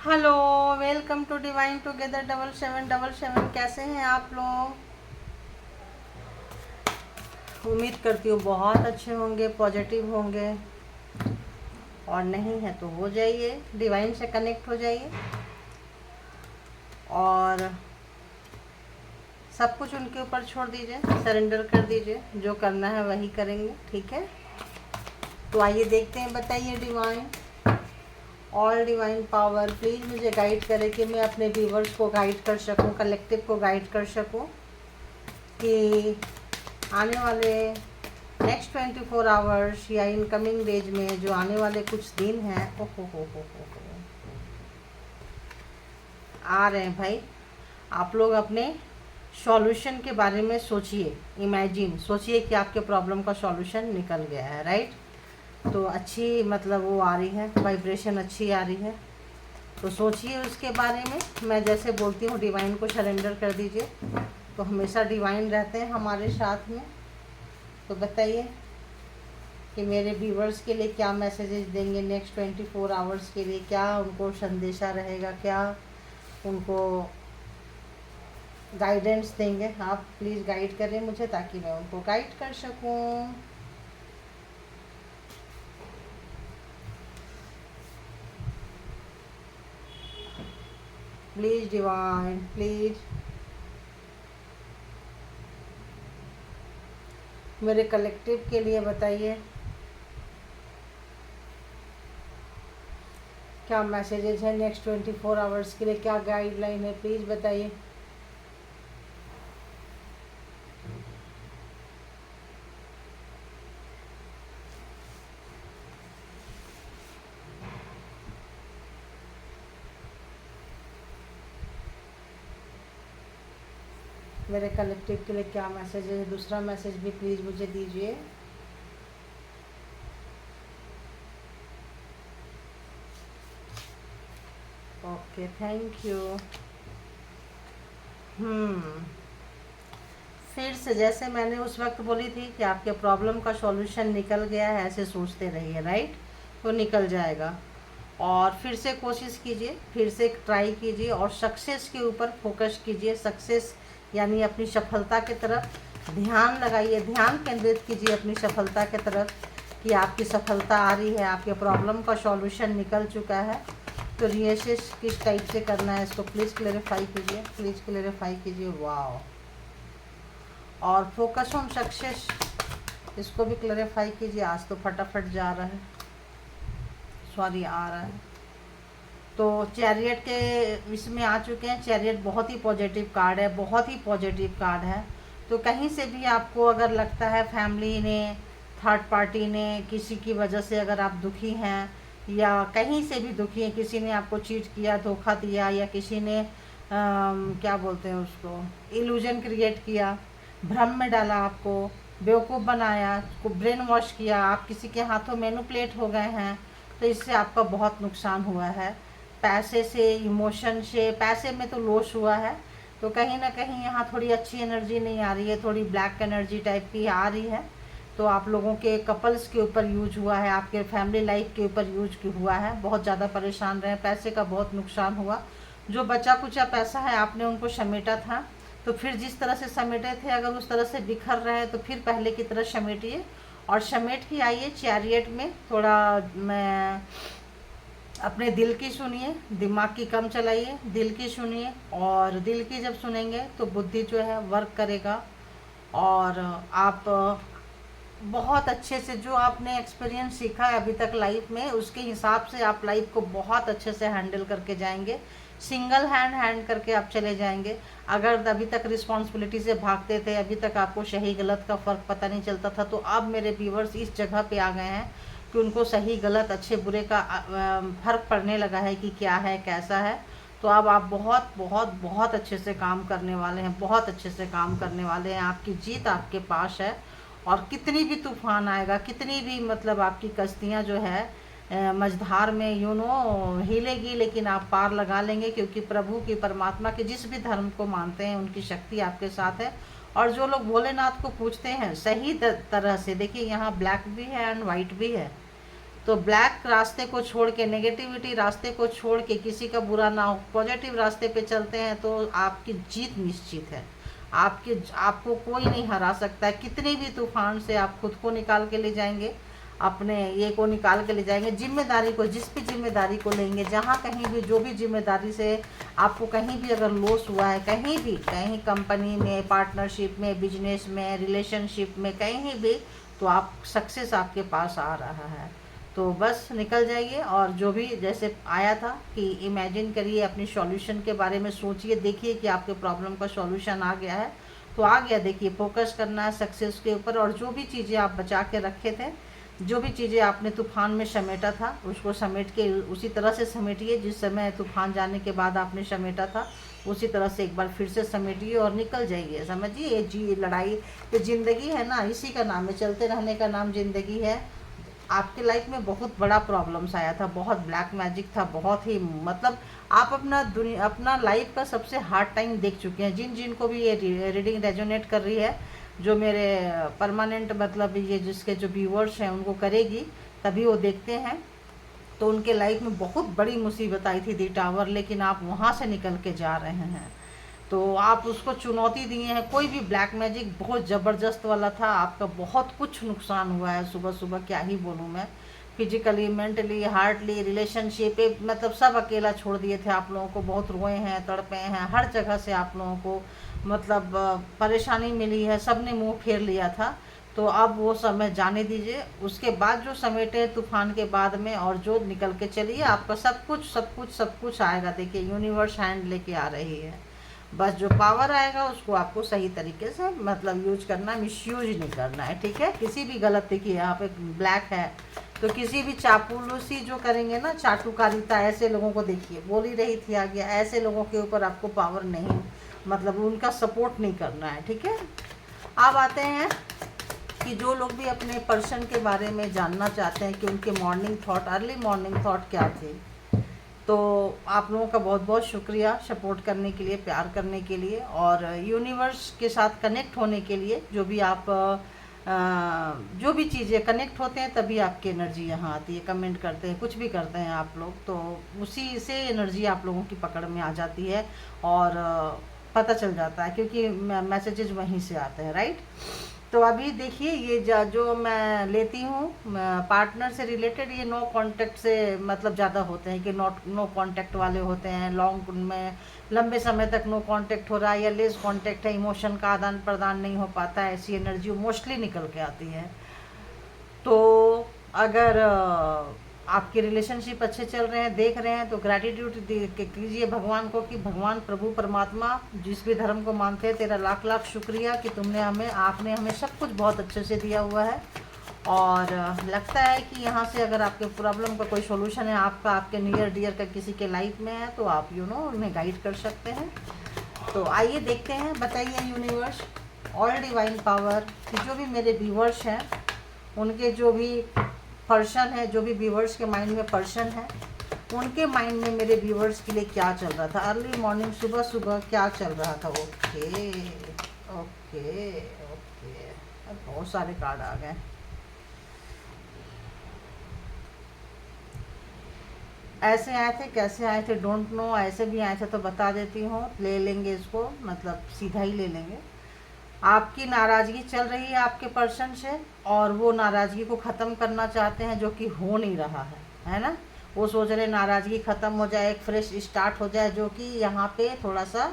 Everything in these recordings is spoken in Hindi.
Hello, welcome to divine together 7777। कैसे हैं आप लोग? उम्मीद करती हूँ बहुत अच्छे होंगे, पॉजिटिव होंगे। और नहीं है तो हो जाइए, डिवाइन से कनेक्ट हो जाइए और सब कुछ उनके ऊपर छोड़ दीजिए, सरेंडर कर दीजिए। जो करना है वही करेंगे, ठीक है? तो आइए देखते हैं। बताइए divine, all divine power please मुझे गाइड करें कि मैं अपने व्यूवर्स को गाइड कर सकूं, कलेक्टिव को गाइड कर सकूं कि आने वाले नेक्स्ट 24 आवर्स या इन कमिंग डेज में जो आने वाले कुछ दिन हैं, हो आ रहे हैं भाई। आप लोग अपने सॉल्यूशन के बारे में सोचिए, इमेजिन सोचिए कि आपके प्रॉब्लम का सॉल्यूशन निकल गया है, राइट? तो अच्छी मतलब वो आ रही है, वाइब्रेशन अच्छी आ रही है। तो सोचिए उसके बारे में। मैं जैसे बोलती हूँ डिवाइन को सरेंडर कर दीजिए, तो हमेशा डिवाइन रहते हैं हमारे साथ में। तो बताइए कि मेरे व्यूवर्स के लिए क्या मैसेजेस देंगे नेक्स्ट 24 आवर्स के लिए, क्या उनको संदेशा रहेगा, क्या उनको गाइडेंस देंगे। आप प्लीज़ गाइड करें मुझे ताकि मैं उनको गाइड कर सकूं। प्लीज़ डिवाइन, प्लीज़ मेरे कलेक्टिव के लिए बताइए क्या मैसेजेस हैं नेक्स्ट 24 आवर्स के लिए, क्या गाइडलाइन है, प्लीज़ बताइए। मेरे कलेक्टिव के लिए क्या मैसेज है? दूसरा मैसेज भी प्लीज़ मुझे दीजिए। Okay, thank you. फिर से जैसे मैंने उस वक्त बोली थी कि आपके प्रॉब्लम का सॉल्यूशन निकल गया है, ऐसे सोचते रहिए, राइट? तो निकल जाएगा। और फिर से कोशिश कीजिए, फिर से ट्राई कीजिए और सक्सेस के ऊपर फोकस कीजिए। सक्सेस यानी अपनी सफलता की तरफ ध्यान लगाइए, ध्यान केंद्रित कीजिए अपनी सफलता की तरफ कि आपकी सफलता आ रही है, आपके प्रॉब्लम का सॉल्यूशन निकल चुका है। तो रिएसेस किस टाइप से करना है इसको प्लीज़ क्लेरिफाई कीजिए, प्लीज़ क्लेरिफाई कीजिए। वाओ! और फोकस ऑन सक्सेस, इसको भी क्लेरिफाई कीजिए। आज तो फटाफट जा रहा है, सॉरी आ रहा है। तो चैरियट के इसमें आ चुके हैं। चैरियट बहुत ही पॉजिटिव कार्ड है, बहुत ही पॉजिटिव कार्ड है। तो कहीं से भी आपको अगर लगता है फैमिली ने, थर्ड पार्टी ने, किसी की वजह से अगर आप दुखी हैं या कहीं से भी दुखी हैं, किसी ने आपको चीट किया, धोखा दिया, या किसी ने क्या बोलते हैं उसको, इल्यूजन क्रिएट किया, भ्रम में डाला, आपको बेवकूफ़ बनाया, को ब्रेन वॉश किया, आप किसी के हाथों मैनिपुलेट हो गए हैं, तो इससे आपका बहुत नुकसान हुआ है। पैसे से, इमोशन से, पैसे में तो लॉस हुआ है। तो कहीं ना कहीं यहाँ थोड़ी अच्छी एनर्जी नहीं आ रही है, थोड़ी ब्लैक एनर्जी टाइप की आ रही है। तो आप लोगों के कपल्स के ऊपर यूज हुआ है, आपके फैमिली लाइफ के ऊपर यूज हुआ है। बहुत ज़्यादा परेशान रहे, पैसे का बहुत नुकसान हुआ। जो बचा कुचा पैसा है आपने उनको समेटा था, तो फिर जिस तरह से समेटे थे अगर उस तरह से बिखर रहे हैं तो फिर पहले की तरह समेटिए और समेट के आइए चैरियट में। थोड़ा मैं अपने दिल की सुनिए, दिमाग की कम चलाइए, दिल की सुनिए। और दिल की जब सुनेंगे तो बुद्धि जो है वर्क करेगा और आप बहुत अच्छे से जो आपने एक्सपीरियंस सीखा है अभी तक लाइफ में, उसके हिसाब से आप लाइफ को बहुत अच्छे से हैंडल करके जाएंगे। सिंगल हैंड करके आप चले जाएंगे। अगर अभी तक रिस्पॉन्सिबिलिटी से भागते थे, अभी तक आपको सही गलत का फ़र्क पता नहीं चलता था, तो अब मेरे व्यूवर्स इस जगह पे आ गए हैं कि उनको सही गलत, अच्छे बुरे का फ़र्क पड़ने लगा है कि क्या है कैसा है। तो अब आप बहुत बहुत बहुत अच्छे से काम करने वाले हैं, बहुत अच्छे से काम करने वाले हैं। आपकी जीत आपके पास है। और कितनी भी तूफान आएगा, कितनी भी मतलब आपकी कश्तियाँ जो है मझधार में हिलेगी, लेकिन आप पार लगा लेंगे, क्योंकि प्रभु की, परमात्मा के, जिस भी धर्म को मानते हैं उनकी शक्ति आपके साथ है। और जो लोग भोलेनाथ को पूछते हैं सही तरह से, देखिए यहाँ ब्लैक भी है एंड वाइट भी है। तो ब्लैक रास्ते को छोड़ के, नेगेटिविटी रास्ते को छोड़ के, किसी का बुरा ना हो, पॉजिटिव रास्ते पे चलते हैं तो आपकी जीत निश्चित है। आपको कोई नहीं हरा सकता है। कितने भी तूफान से आप खुद को निकाल के ले जाएंगे, अपने ये को निकाल के ले जाएंगे। जिम्मेदारी को, जिस भी जिम्मेदारी को लेंगे, जहाँ कहीं भी जो भी जिम्मेदारी से आपको कहीं भी अगर लॉस हुआ है, कहीं भी, कहीं कंपनी में, पार्टनरशिप में, बिजनेस में, रिलेशनशिप में, कहीं भी, तो आप सक्सेस आपके पास आ रहा है। तो बस निकल जाइए। और जो भी जैसे आया था कि इमेजिन करिए, अपनी सॉल्यूशन के बारे में सोचिए, देखिए कि आपके प्रॉब्लम का सॉल्यूशन आ गया है तो आ गया। देखिए फोकस करना है सक्सेस के ऊपर, और जो भी चीज़ें आप बचा के रखे थे, जो भी चीज़ें आपने तूफान में समेटा था, उसको समेट के उसी तरह से समेटिए जिस समय तूफान जाने के बाद आपने समेटा था, उसी तरह से एक बार फिर से समेटिए और निकल जाइए। समझिए, ये लड़ाई, ये ज़िंदगी है ना, इसी का नाम है, चलते रहने का नाम ज़िंदगी है। आपके लाइफ में बहुत बड़ा प्रॉब्लम्स आया था, बहुत ब्लैक मैजिक था, बहुत ही, मतलब आप अपना लाइफ का सबसे हार्ड टाइम देख चुके हैं। जिन जिन को भी ये रीडिंग रेजोनेट कर रही है, जो मेरे परमानेंट, मतलब ये जिसके जो व्यूअर्स हैं उनको करेगी, तभी वो देखते हैं। तो उनके लाइफ में बहुत बड़ी मुसीबत आई थी, दी टावर, लेकिन आप वहाँ से निकल के जा रहे हैं। तो आप उसको चुनौती दिए हैं। कोई भी ब्लैक मैजिक बहुत ज़बरदस्त वाला था, आपका बहुत कुछ नुकसान हुआ है। सुबह सुबह क्या ही बोलूँ मैं, फिजिकली, मेंटली, हार्टली, रिलेशनशिप, मतलब सब अकेला छोड़ दिए थे आप लोगों को। बहुत रोए हैं, तड़पे हैं, हर जगह से आप लोगों को मतलब परेशानी मिली है, सब ने मुँह फेर लिया था। तो अब वो समय जाने दीजिए। उसके बाद जो समेटे तूफान के बाद में, और जो निकल के चलिए, आपका सब कुछ सब कुछ सब कुछ आएगा। देखिए यूनिवर्स हैंड लेके आ रही है। बस जो पावर आएगा उसको आपको सही तरीके से मतलब यूज करना, मिसयूज नहीं करना है, ठीक है। किसी भी गलत, देखिए यहाँ पे ब्लैक है, तो किसी भी चापलूसी जो करेंगे ना, चाटुकारिता, ऐसे लोगों को देखिए, बोल ही रही थी आ गया, ऐसे लोगों के ऊपर आपको पावर नहीं, मतलब उनका सपोर्ट नहीं करना है, ठीक है। अब आते हैं कि जो लोग भी अपने पर्सन के बारे में जानना चाहते हैं कि उनके morning thought, early morning thought क्या थे, तो आप लोगों का बहुत बहुत शुक्रिया सपोर्ट करने के लिए, प्यार करने के लिए, और यूनिवर्स के साथ कनेक्ट होने के लिए। जो भी आप जो भी चीज़ें कनेक्ट होते हैं तभी आपकी एनर्जी यहाँ आती है। कमेंट करते हैं, कुछ भी करते हैं आप लोग, तो उसी से एनर्जी आप लोगों की पकड़ में आ जाती है और पता चल जाता है, क्योंकि मैसेजेस वहीं से आते हैं, राइट। तो अभी देखिए, ये जो मैं लेती हूँ पार्टनर से रिलेटेड, ये नो कांटेक्ट से मतलब ज़्यादा होते हैं कि नो कांटेक्ट वाले होते हैं। लॉन्ग में लंबे समय तक नो कांटेक्ट हो रहा है, या लेस कांटेक्ट है, इमोशन का आदान प्रदान नहीं हो पाता है, ऐसी एनर्जी मोस्टली निकल के आती है। तो अगर आपके रिलेशनशिप अच्छे चल रहे हैं, देख रहे हैं, तो ग्रैटिट्यूड कीजिए भगवान को कि भगवान, प्रभु, परमात्मा, जिस भी धर्म को मानते हैं, तेरा लाख लाख शुक्रिया कि आपने हमें सब कुछ बहुत अच्छे से दिया हुआ है। और लगता है कि यहाँ से अगर आपके प्रॉब्लम का कोई सोल्यूशन है, आपके नियर डियर का किसी के लाइफ में है, तो आप उन्हें गाइड कर सकते हैं। तो आइए देखते हैं, बताइए यूनिवर्स, ऑल डिवाइन पावर, कि जो भी मेरे व्यूवर्स हैं, उनके जो भी पर्सन है, जो भी व्यूवर्स के माइंड में पर्सन है, उनके माइंड में मेरे व्यूवर्स के लिए क्या चल रहा था, अर्ली मॉर्निंग, सुबह सुबह क्या चल रहा था। ओके ओके ओके, बहुत सारे कार्ड आ गए। ऐसे आए थे, कैसे आए थे डोंट नो, ऐसे भी आए थे तो बता देती हूँ, ले लेंगे इसको, मतलब सीधा ही ले लेंगे। आपकी नाराज़गी चल रही है आपके पर्सन से, और वो नाराज़गी को ख़त्म करना चाहते हैं, जो कि हो नहीं रहा है ना। वो सोच रहे नाराज़गी ख़त्म हो जाए, एक फ्रेश स्टार्ट हो जाए, जो कि यहाँ पे थोड़ा सा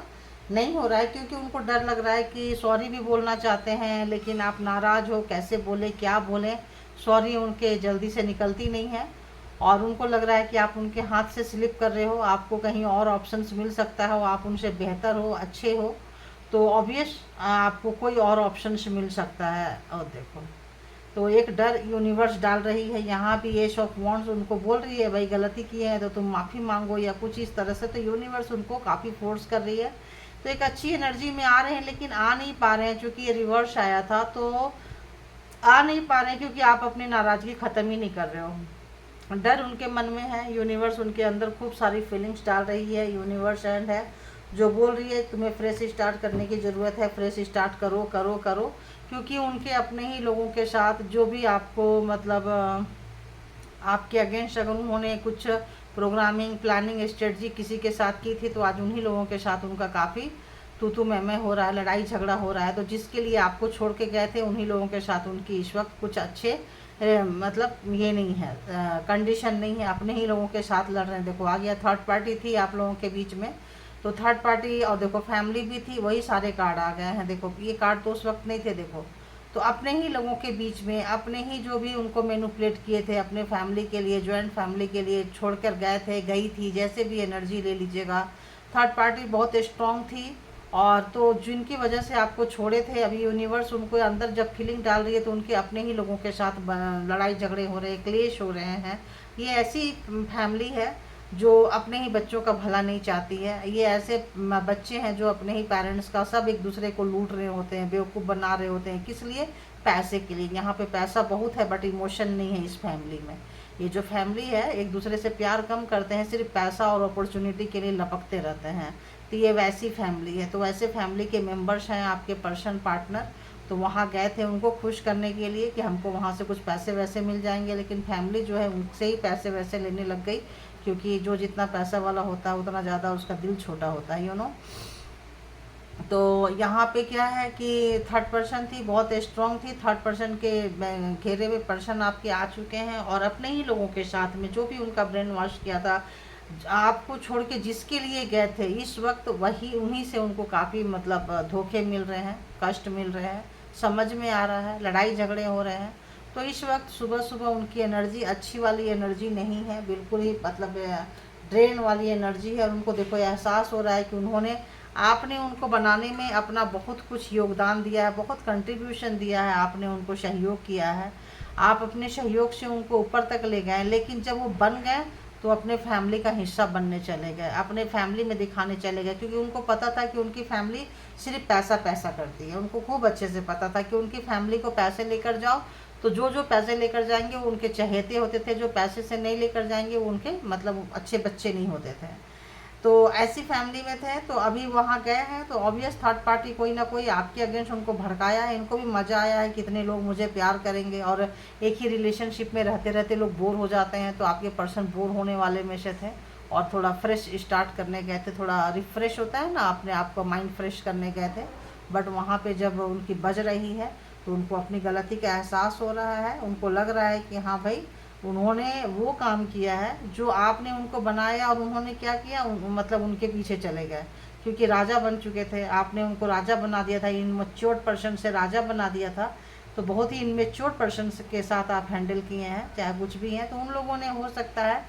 नहीं हो रहा है, क्योंकि उनको डर लग रहा है कि सॉरी भी बोलना चाहते हैं, लेकिन आप नाराज़ हो, कैसे बोले, क्या बोलें। सॉरी उनके जल्दी से निकलती नहीं है, और उनको लग रहा है कि आप उनके हाथ से स्लिप कर रहे हो, आपको कहीं और ऑप्शंस मिल सकता है, आप उनसे बेहतर हो, अच्छे हो, तो ऑब्वियस आपको कोई और ऑप्शंस मिल सकता है। और देखो, तो एक डर यूनिवर्स डाल रही है यहाँ भी, एस ऑफ वॉन्ड्स उनको बोल रही है भाई गलती की है तो तुम माफ़ी मांगो, या कुछ इस तरह से। तो यूनिवर्स उनको काफ़ी फोर्स कर रही है। तो एक अच्छी एनर्जी में आ रहे हैं, लेकिन आ नहीं पा रहे हैं, क्योंकि ये रिवर्स आया था, तो आ नहीं पा रहे हैं, क्योंकि आप अपनी नाराज़गी ख़त्म ही नहीं कर रहे हो। डर उनके मन में है, यूनिवर्स उनके अंदर खूब सारी फीलिंग्स डाल रही है। यूनिवर्स एंड है जो बोल रही है तुम्हें फ्रेश स्टार्ट करने की ज़रूरत है, फ्रेश स्टार्ट करो करो करो, क्योंकि उनके अपने ही लोगों के साथ जो भी आपको मतलब आपके अगेंस्ट अगर उन्होंने कुछ प्रोग्रामिंग प्लानिंग स्ट्रेटजी किसी के साथ की थी, तो आज उन्हीं लोगों के साथ उनका काफ़ी तू मैं हो रहा है, लड़ाई झगड़ा हो रहा है। तो जिसके लिए आपको छोड़ के गए थे, उन्हीं लोगों के साथ उनकी इस वक्त कुछ अच्छे मतलब ये नहीं है, कंडीशन नहीं है, अपने ही लोगों के साथ लड़ रहे हैं। देखो आ गया, थर्ड पार्टी थी आप लोगों के बीच में, तो थर्ड पार्टी और देखो फैमिली भी थी, वही सारे कार्ड आ गए हैं। देखो ये कार्ड तो उस वक्त नहीं थे। देखो तो अपने ही लोगों के बीच में, अपने ही जो भी उनको मैनिपुलेट किए थे, अपने फैमिली के लिए, जॉइंट फैमिली के लिए छोड़कर गए थे, गई थी, जैसे भी एनर्जी ले लीजिएगा, थर्ड पार्टी बहुत स्ट्रांग थी। और तो जिनकी वजह से आपको छोड़े थे, अभी यूनिवर्स उनको अंदर जब फीलिंग डाल रही है, तो उनके अपने ही लोगों के साथ लड़ाई झगड़े हो रहे हैं, क्लेश हो रहे हैं। ये ऐसी फैमिली है जो अपने ही बच्चों का भला नहीं चाहती है। ये ऐसे बच्चे हैं जो अपने ही पेरेंट्स का सब एक दूसरे को लूट रहे होते हैं, बेवकूफ़ बना रहे होते हैं। किस लिए? पैसे के लिए। यहाँ पे पैसा बहुत है बट इमोशन नहीं है इस फैमिली में। ये जो फैमिली है एक दूसरे से प्यार कम करते हैं, सिर्फ पैसा और अपॉर्चुनिटी के लिए लपकते रहते हैं। तो ये वैसी फैमिली है। तो वैसे फैमिली के मेंबर्स हैं आपके पर्सन पार्टनर, तो वहाँ गए थे उनको खुश करने के लिए कि हमको वहाँ से कुछ पैसे वैसे मिल जाएंगे, लेकिन फैमिली जो है उनसे ही पैसे वैसे लेने लग गई, क्योंकि जो जितना पैसा वाला होता है उतना ज़्यादा उसका दिल छोटा होता है, यू नो। तो यहाँ पे क्या है कि थर्ड पर्सन थी, बहुत स्ट्रांग थी। थर्ड पर्सन के घेरे हुए पर्सन आपके आ चुके हैं, और अपने ही लोगों के साथ में जो भी उनका ब्रेन वॉश किया था, आपको छोड़ के जिसके लिए गए थे, इस वक्त वही उन्हीं से उनको काफ़ी मतलब धोखे मिल रहे हैं, कष्ट मिल रहे हैं, समझ में आ रहा है, लड़ाई झगड़े हो रहे हैं। तो इस वक्त सुबह सुबह उनकी एनर्जी अच्छी वाली एनर्जी नहीं है, बिल्कुल ही मतलब ड्रेन वाली एनर्जी है। और उनको देखो एहसास हो रहा है कि उन्होंने, आपने उनको बनाने में अपना बहुत कुछ योगदान दिया है, बहुत कंट्रीब्यूशन दिया है, आपने उनको सहयोग किया है, आप अपने सहयोग से उनको ऊपर तक ले गए। लेकिन जब वो बन गए तो अपने फैमिली का हिस्सा बनने चले गए, अपने फैमिली में दिखाने चले गए, क्योंकि उनको पता था कि उनकी फैमिली सिर्फ पैसा पैसा करती है। उनको खूब अच्छे से पता था कि उनकी फैमिली को पैसे लेकर जाओ तो जो जो पैसे लेकर जाएंगे वो उनके चहेते होते थे, जो पैसे से नहीं लेकर जाएंगे वो उनके मतलब अच्छे बच्चे नहीं होते थे। तो ऐसी फैमिली में थे। तो अभी वहाँ गए हैं तो ऑब्वियस थर्ड पार्टी कोई ना कोई आपके अगेंस्ट उनको भड़काया है। इनको भी मज़ा आया है कितने लोग मुझे प्यार करेंगे, और एक ही रिलेशनशिप में रहते रहते लोग बोर हो जाते हैं। तो आपके पर्सन बोर होने वाले में से थे और थोड़ा फ्रेश स्टार्ट करने गए थे, थोड़ा रिफ़्रेश होता है ना, अपने आप को माइंड फ्रेश करने गए थे। बट वहाँ पे जब उनकी बज रही है तो उनको अपनी गलती का एहसास हो रहा है। उनको लग रहा है कि हाँ भाई, उन्होंने वो काम किया है जो आपने उनको बनाया, और उन्होंने क्या किया, मतलब उनके पीछे चले गए, क्योंकि राजा बन चुके थे। आपने उनको राजा बना दिया था, इनमेच्योर पर्सन से राजा बना दिया था। तो बहुत ही इनमेच्योर पर्सन के साथ आप हैंडल किए हैं, चाहे कुछ भी हैं। तो उन लोगों ने हो सकता है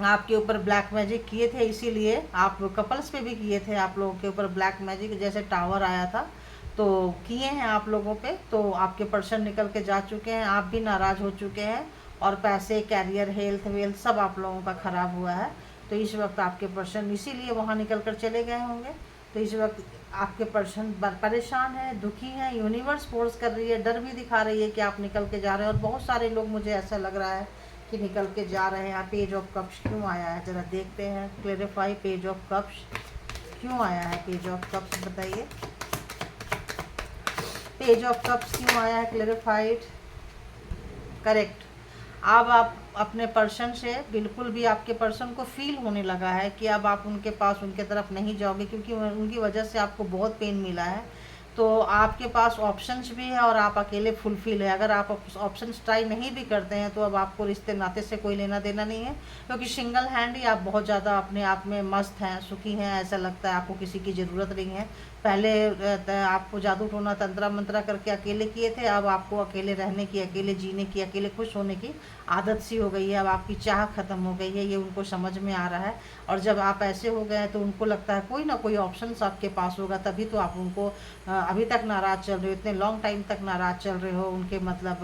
आपके ऊपर ब्लैक मैजिक किए थे, इसीलिए आप कपल्स पे भी किए थे, आप लोगों के ऊपर ब्लैक मैजिक, जैसे टावर आया था तो किए हैं आप लोगों पे। तो आपके पर्सन निकल के जा चुके हैं, आप भी नाराज़ हो चुके हैं, और पैसे, कैरियर, हेल्थ वेल्थ सब आप लोगों का ख़राब हुआ है। तो इस वक्त आपके पर्सन इसीलिए वहाँ निकल कर चले गए होंगे। तो इस वक्त आपके पर्सन परेशान है, दुखी है, यूनिवर्स फोर्स कर रही है, डर भी दिखा रही है कि आप निकल के जा रहे हैं। और बहुत सारे लोग, मुझे ऐसा लग रहा है कि निकल के जा रहे हैं। पेज ऑफ कप्स क्यों आया है, ज़रा देखते हैं, क्लेरिफाई पेज ऑफ कप्स क्यों आया है, पेज ऑफ कप्स बताइए, पेज ऑफ कप्स क्यों आया है, क्लेरिफाइड, करेक्ट। अब आप अपने पर्सन से बिल्कुल भी, आपके पर्सन को फील होने लगा है कि अब आप उनके पास, उनके तरफ नहीं जाओगे, क्योंकि उनकी वजह से आपको बहुत पेन मिला है। तो आपके पास ऑप्शंस भी है और आप अकेले फुलफिल है। अगर आप ऑप्शंस ट्राई नहीं भी करते हैं तो अब आपको रिश्ते नाते से कोई लेना देना नहीं है, क्योंकि सिंगल हैंड ही आप बहुत ज़्यादा अपने आप में मस्त हैं, सुखी हैं, ऐसा लगता है आपको किसी की ज़रूरत नहीं है। पहले आपको जादू टोना तंत्रा मंत्रा करके अकेले किए थे, अब आपको अकेले रहने की, अकेले जीने की, अकेले खुश होने की आदत सी हो गई है। अब आपकी चाह ख़त्म हो गई है, ये उनको समझ में आ रहा है। और जब आप ऐसे हो गए हैं तो उनको लगता है कोई ना कोई ऑप्शन आपके पास होगा, तभी तो आप उनको अभी तक नाराज़ चल रहे हो, इतने लॉन्ग टाइम तक नाराज़ चल रहे हो, उनके मतलब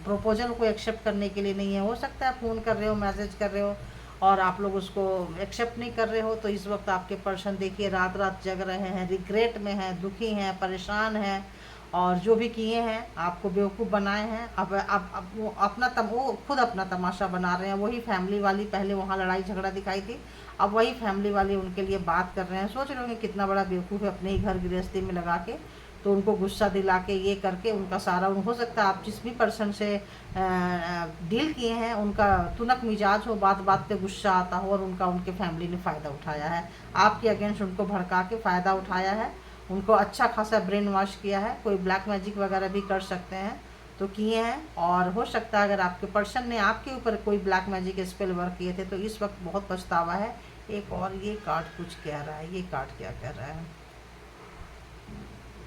प्रपोजल को एक्सेप्ट करने के लिए नहीं है। हो सकता है फ़ोन कर रहे हो, मैसेज कर रहे हो और आप लोग उसको एक्सेप्ट नहीं कर रहे हो। तो इस वक्त आपके पर्सन देखिए रात रात जग रहे हैं, रिग्रेट में हैं, दुखी हैं, परेशान हैं, और जो भी किए हैं आपको बेवकूफ़ बनाए हैं। अब वो वो खुद अपना तमाशा बना रहे हैं। वही फैमिली वाली पहले वहाँ लड़ाई झगड़ा दिखाई थी, अब वही फैमिली वाले उनके लिए बात कर रहे हैं। सोच रहे होंगे कितना बड़ा बेवकूफ़ है, अपने ही घर गृहस्थी में लगा के तो उनको गुस्सा दिला के ये करके उनका सारा हो सकता है आप जिस भी पर्सन से डील किए हैं उनका तुनक मिजाज हो, बात बात पे गुस्सा आता हो और उनका उनके फैमिली ने फ़ायदा उठाया है, आपके अगेंस्ट उनको भड़का के फ़ायदा उठाया है, उनको अच्छा खासा ब्रेन वॉश किया है। कोई ब्लैक मैजिक वगैरह भी कर सकते हैं तो किए हैं। और हो सकता है अगर आपके पर्सन ने आपके ऊपर कोई ब्लैक मैजिक स्पेल वर्क किए थे तो इस वक्त बहुत पछतावा है। एक और ये कार्ड कुछ कह रहा है, ये कार्ड क्या कह रहा है,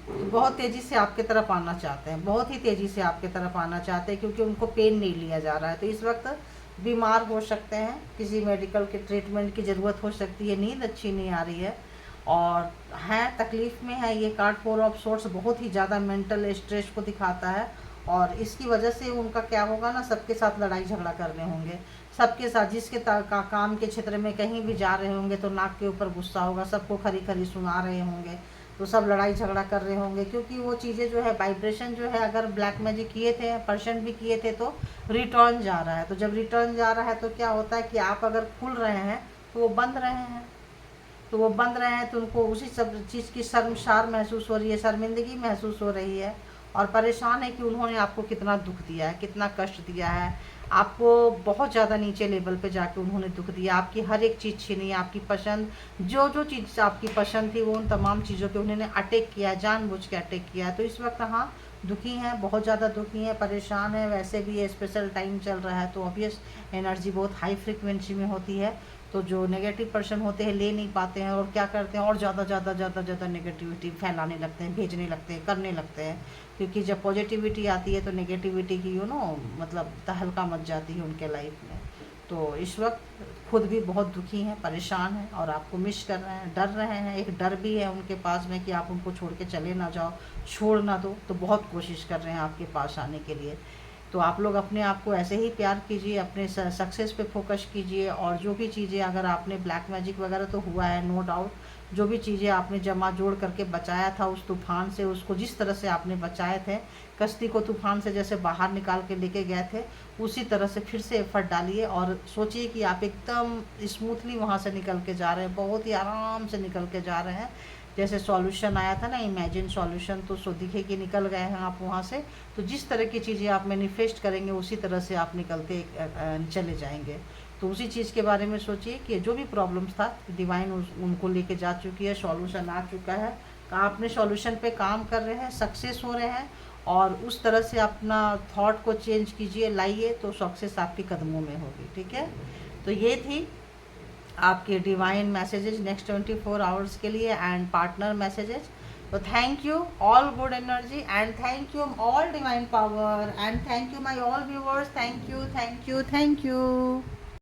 तो बहुत तेज़ी से आपके तरफ आना चाहते हैं, बहुत ही तेज़ी से आपके तरफ आना चाहते हैं क्योंकि उनको पेन नहीं लिया जा रहा है। तो इस वक्त बीमार हो सकते हैं, किसी मेडिकल के ट्रीटमेंट की ज़रूरत हो सकती है, नींद अच्छी नहीं आ रही है और है तकलीफ़ में है। ये कार्ड 4 ऑफ सोर्स बहुत ही ज़्यादा मेंटल स्ट्रेस को दिखाता है और इसकी वजह से उनका क्या होगा ना, सबके साथ लड़ाई झगड़ा करने होंगे, सबके साथ जिसके काम के क्षेत्र में कहीं भी जा रहे होंगे तो नाक के ऊपर गुस्सा होगा, सबको खरी खरी सुना रहे होंगे, तो सब लड़ाई झगड़ा कर रहे होंगे क्योंकि वो चीज़ें जो है वाइब्रेशन जो है, अगर ब्लैक मैजिक किए थे पर्सन भी किए थे तो रिटर्न जा रहा है। तो जब रिटर्न जा रहा है तो क्या होता है कि आप अगर खुल रहे हैं तो वो बंद रहे हैं, तो वो बंद रहे हैं तो उनको उसी सब चीज़ की शर्मसार महसूस हो रही है, शर्मिंदगी महसूस हो रही है और परेशान है कि उन्होंने आपको कितना दुख दिया है, कितना कष्ट दिया है, आपको बहुत ज़्यादा नीचे लेवल पे जाके उन्होंने दुख दिया, आपकी हर एक चीज़ छीनी, आपकी पसंद जो जो चीज़ आपकी पसंद थी वो उन तमाम चीज़ों पे उन्होंने अटैक किया, जानबूझ के अटैक किया। तो इस वक्त हाँ दुखी हैं, बहुत ज़्यादा दुखी हैं, परेशान है। वैसे भी ये स्पेशल टाइम चल रहा है तो ऑब्वियस एनर्जी बहुत हाई फ्रिक्वेंसी में होती है, तो जो नेगेटिव पर्सन होते हैं ले नहीं पाते हैं और क्या करते हैं और ज़्यादा नेगेटिविटी फैलाने लगते हैं, भेजने लगते हैं, करने लगते हैं क्योंकि जब पॉजिटिविटी आती है तो नेगेटिविटी की मतलब तहलका मच जाती है उनके लाइफ में। तो इस वक्त खुद भी बहुत दुखी हैं, परेशान हैं और आपको मिस कर रहे हैं, डर रहे हैं, एक डर भी है उनके पास में कि आप उनको छोड़ के चले ना जाओ, छोड़ ना दो, तो बहुत कोशिश कर रहे हैं आपके पास आने के लिए। तो आप लोग अपने आप को ऐसे ही प्यार कीजिए, अपने सक्सेस पे फोकस कीजिए और जो भी चीज़ें अगर आपने ब्लैक मैजिक वगैरह तो हुआ है नो डाउट, जो भी चीज़ें आपने जमा जोड़ करके बचाया था उस तूफान से, उसको जिस तरह से आपने बचाए थे, कश्ती को तूफान से जैसे बाहर निकाल के लेके गए थे उसी तरह से फिर से एफर्ट डालिए और सोचिए कि आप एकदम स्मूथली वहाँ से निकल के जा रहे हैं, बहुत ही आराम से निकल के जा रहे हैं। जैसे सॉल्यूशन आया था ना, इमेजिन सॉल्यूशन, तो सो दिखे कि निकल गए हैं आप वहाँ से। तो जिस तरह की चीज़ें आप मैनिफेस्ट करेंगे उसी तरह से आप निकलते चले जाएंगे। तो उसी चीज़ के बारे में सोचिए कि जो भी प्रॉब्लम्स था डिवाइन उनको लेके जा चुकी है, सॉल्यूशन आ चुका है, आपने सॉल्यूशन पे काम कर रहे हैं, सक्सेस हो रहे हैं और उस तरह से अपना थॉट को चेंज कीजिए, लाइए, तो सक्सेस आपके कदमों में होगी। ठीक है, तो ये थी आपके डिवाइन मैसेजेस नेक्स्ट 24 आवर्स के लिए एंड पार्टनर मैसेजेस। तो thank you all good energy and thank you all divine power and thank you my all viewers, thank you thank you thank you.